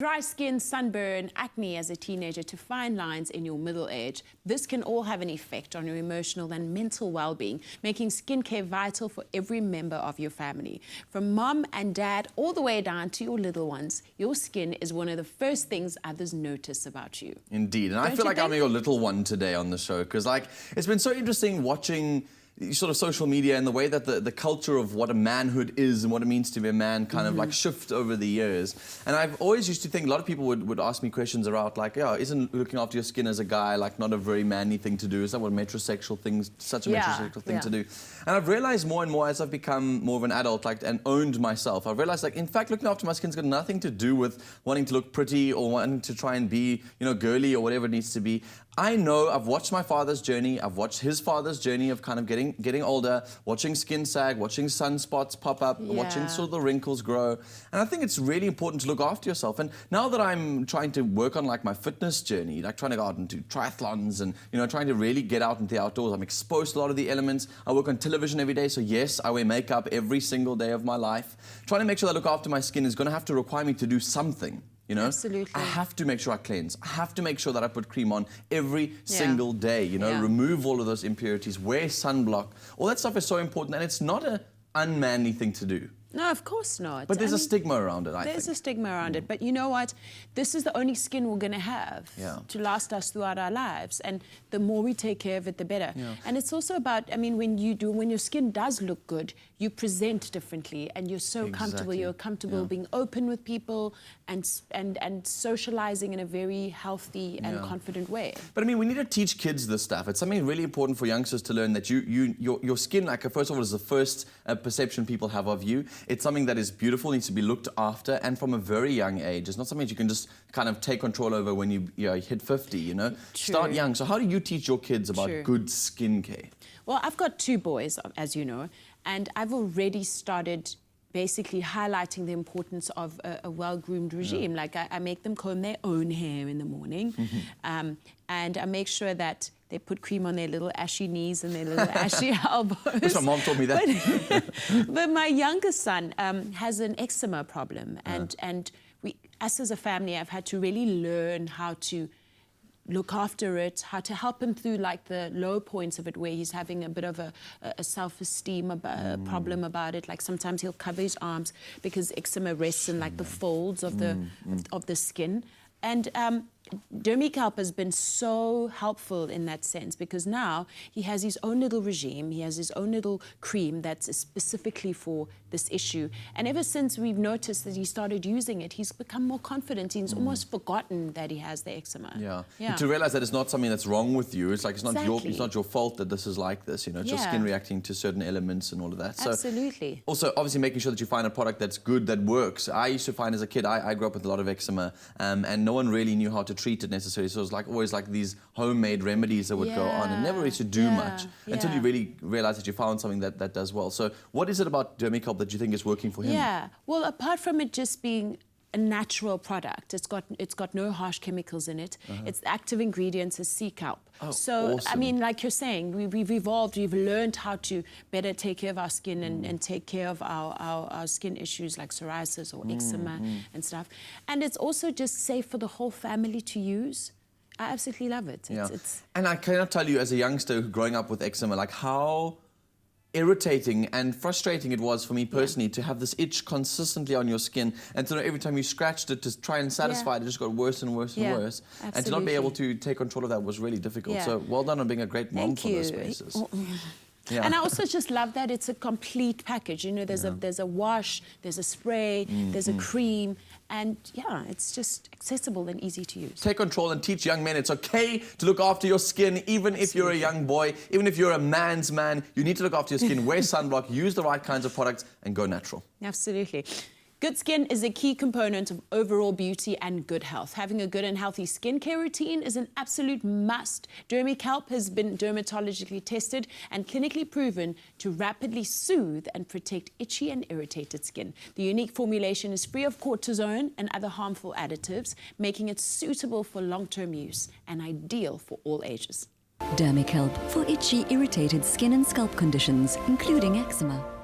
Dry skin, sunburn, acne as a teenager to fine lines in your middle age. This can all have an effect on your emotional and mental well-being, making skincare vital for every member of your family. From mom and dad all the way down to your little ones, your skin is one of the first things others notice about you. Indeed, and I feel like I'm your little one today on the show, because it's been so interesting watching sort of social media and the way that the culture of what a manhood is and what it means to be a man kind of like shift over the years. And I've always used to think a lot of people would ask me questions around like, yeah, isn't looking after your skin as a guy like not a very manly thing to do? Is that what metrosexual things, such a metrosexual thing to do? And I've realized more and more as I've become more of an adult and owned myself, I've realized like, in fact, looking after my skin's got nothing to do with wanting to look pretty or wanting to try and be, girly or whatever it needs to be. I know I've watched my father's journey, I've watched his father's journey of kind of getting older, watching skin sag, watching sunspots pop up, watching sort of the wrinkles grow. And I think it's really important to look after yourself. And now that I'm trying to work on like my fitness journey, like trying to go out and do triathlons and, trying to really get out into the outdoors, I'm exposed to a lot of the elements. I work on television every day, so yes, I wear makeup every single day of my life. Trying to make sure that I look after my skin is going to have to require me to do something. Absolutely. I have to make sure I cleanse. I have to make sure that I put cream on every single day, remove all of those impurities, wear sunblock. All that stuff is so important, and it's not an unmanly thing to do. No, of course not. But there's a stigma around it, I think. There's a stigma around it. But you know what? This is the only skin we're going to have to last us throughout our lives. And the more we take care of it, the better. And it's also about, when your skin does look good, you present differently and you're so comfortable. You're comfortable being open with people and socializing in a very healthy and confident way. But we need to teach kids this stuff. It's something really important for youngsters to learn that your skin, first of all, is the first perception people have of you. It's something that is beautiful, needs to be looked after, and from a very young age. It's not something that you can just kind of take control over when you hit 50, Start young. So how do you teach your kids about good skincare? Well, I've got 2 boys, as you know, and I've already started basically highlighting the importance of a well-groomed regime. Like I make them comb their own hair in the morning, and I make sure that they put cream on their little ashy knees and their little ashy elbows. My mom told me that. But my youngest son has an eczema problem, and us as a family have had to really learn how to look after it, how to help him through like the low points of it where he's having a bit of a self-esteem problem about it. Like sometimes he'll cover his arms because eczema rests in like the folds of the skin. And Dermikelp has been so helpful in that sense, because now he has his own little regime, he has his own little cream that's specifically for this issue. And ever since we've noticed that he started using it, he's become more confident. He's almost forgotten that he has the eczema. And to realize that it's not something that's wrong with you. It's like it's not your fault that this is like this. It's your skin reacting to certain elements and all of that. Absolutely. So also, obviously, making sure that you find a product that's good, that works. I used to find as a kid, I grew up with a lot of eczema, and no one really knew how to treat it necessarily. So it was always these homemade remedies that would go on and never used to do much until you really realize that you found something that does well. So what is it about Dermikelp that you think is working for him? Well, apart from it just being a natural product, it's got no harsh chemicals in it. Its active ingredients is sea kelp. So awesome. Like you're saying, we've evolved, we've learned how to better take care of our skin and take care of our skin issues like psoriasis or eczema and stuff. And it's also just safe for the whole family to use. I absolutely love it. And I cannot tell you, as a youngster growing up with eczema, like how irritating and frustrating it was for me personally to have this itch consistently on your skin, and to know every time you scratched it to try and satisfy it, it just got worse and worse and worse. Absolutely. And to not be able to take control of that was really difficult. So well done on being a great mom for those spaces. And I also just love that it's a complete package. There's a wash, there's a spray, there's a cream, and it's just accessible and easy to use. Take control and teach young men it's okay to look after your skin, even if you're a young boy, even if you're a man's man. You need to look after your skin, wear sunblock, use the right kinds of products, and go natural. Absolutely. Good skin is a key component of overall beauty and good health. Having a good and healthy skincare routine is an absolute must. Dermikelp has been dermatologically tested and clinically proven to rapidly soothe and protect itchy and irritated skin. The unique formulation is free of cortisone and other harmful additives, making it suitable for long-term use and ideal for all ages. Dermikelp for itchy, irritated skin and scalp conditions, including eczema.